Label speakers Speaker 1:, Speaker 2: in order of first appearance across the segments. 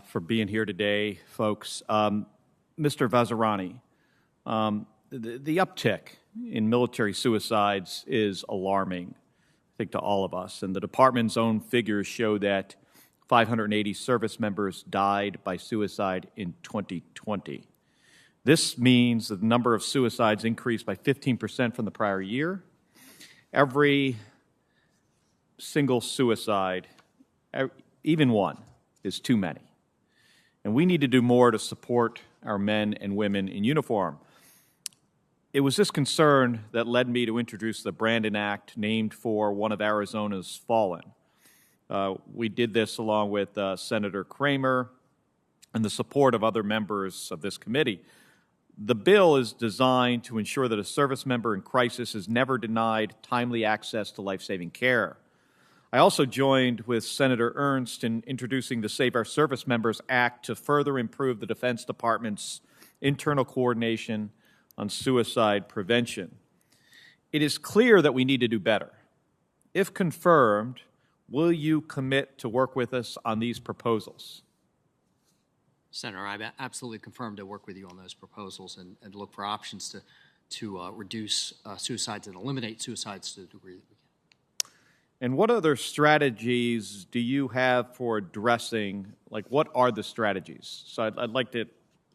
Speaker 1: for being here today, folks. Mr. Vazirani, the uptick in military suicides is alarming, I think, to all of us. And the department's own figures show that 580 service members died by suicide in 2020. This means that the number of suicides increased by 15% from the prior year. Every single suicide, even one, is too many. And we need to do more to support our men and women in uniform. It was this concern that led me to introduce the Brandon Act, named for one of Arizona's fallen. We did this along with Senator Kramer and the support of other members of this committee. The bill is designed to ensure that a service member in crisis is never denied timely access to life-saving care. I also joined with Senator Ernst in introducing the Save Our Service Members Act to further improve the Defense Department's internal coordination on suicide prevention. It is clear that we need to do better. If confirmed, will you commit to work with us on these proposals?
Speaker 2: Senator, I absolutely confirm to work with you on those proposals and look for options to reduce suicides and eliminate suicides to the degree that we can.
Speaker 1: And what other strategies do you have for addressing, what are the strategies? So I'd like to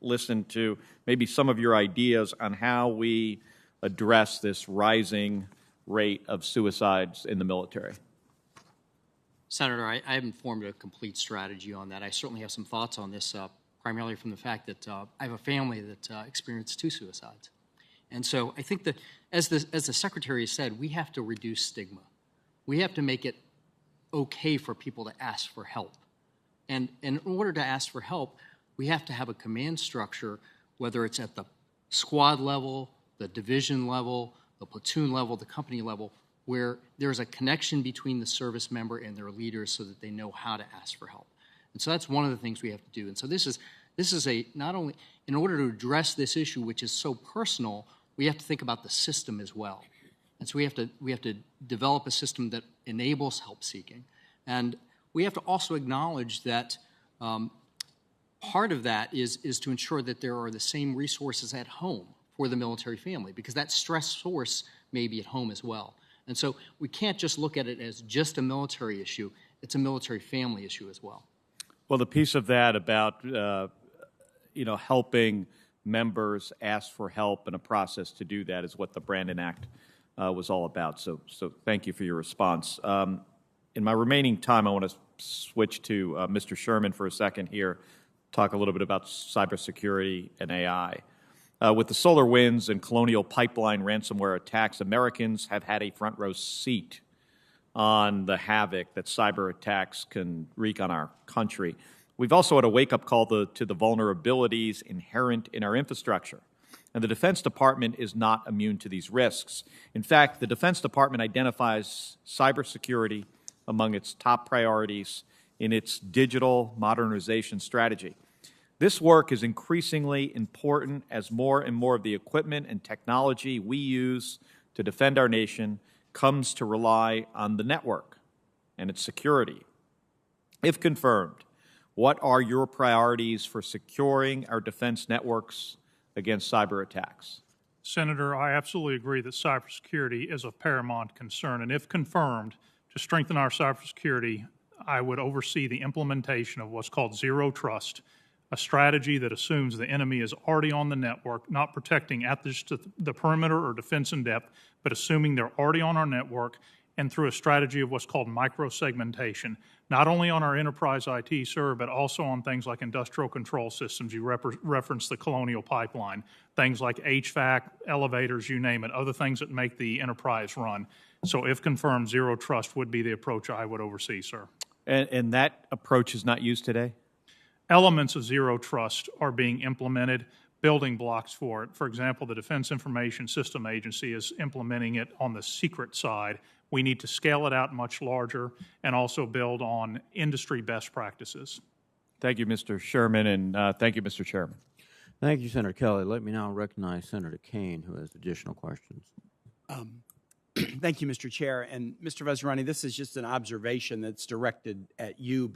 Speaker 1: listen to maybe some of your ideas on how we address this rising rate of suicides in the military.
Speaker 2: Senator, I haven't formed a complete strategy on that. I certainly have some thoughts on this, primarily from the fact that I have a family that experienced 2 suicides. And so I think that, as the Secretary said, we have to reduce stigma. We have to make it okay for people to ask for help. And in order to ask for help, we have to have a command structure, whether it's at the squad level, the division level, the platoon level, the company level, where there's a connection between the service member and their leaders so that they know how to ask for help. And so that's one of the things we have to do. And so this is not only, in order to address this issue, which is so personal, we have to think about the system as well. And so we have to develop a system that enables help seeking. And we have to also acknowledge that part of that is to ensure that there are the same resources at home for the military family, because that stress source may be at home as well. And so we can't just look at it as just a military issue. It's a military family issue as well.
Speaker 1: Well, the piece of that about helping members ask for help and a process to do that is what the Brandon Act was all about. So thank you for your response. In my remaining time, I want to switch to Mr. Sherman for a second here, talk a little bit about cybersecurity and AI. With the SolarWinds and Colonial Pipeline ransomware attacks, Americans have had a front row seat on the havoc that cyber attacks can wreak on our country. We've also had a wake-up call to the vulnerabilities inherent in our infrastructure. And the Defense Department is not immune to these risks. In fact, the Defense Department identifies cybersecurity among its top priorities in its digital modernization strategy. This work is increasingly important as more and more of the equipment and technology we use to defend our nation comes to rely on the network and its security. If confirmed, what are your priorities for securing our defense networks against cyber attacks?
Speaker 3: Senator, I absolutely agree that cybersecurity is of paramount concern, and if confirmed, to strengthen our cybersecurity, I would oversee the implementation of what's called Zero Trust, a strategy that assumes the enemy is already on the network, not protecting at the perimeter or defense in depth, but assuming they're already on our network, and through a strategy of what's called micro-segmentation, not only on our enterprise IT, sir, but also on things like industrial control systems. You referenced the Colonial Pipeline, things like HVAC, elevators, you name it, other things that make the enterprise run. So if confirmed, Zero Trust would be the approach I would oversee, sir.
Speaker 1: And that approach is not used today?
Speaker 3: Elements of Zero Trust are being implemented, building blocks for it. For example, the Defense Information System Agency is implementing it on the secret side. We need to scale it out much larger and also build on industry best practices.
Speaker 1: Thank you, Mr. Sherman, and thank you, Mr. Chairman.
Speaker 4: Thank you, Senator Kelly. Let me now recognize Senator Kane, who has additional questions.
Speaker 5: Thank you, Mr. Chair. And Mr. Vazirani, this is just an observation that's directed at you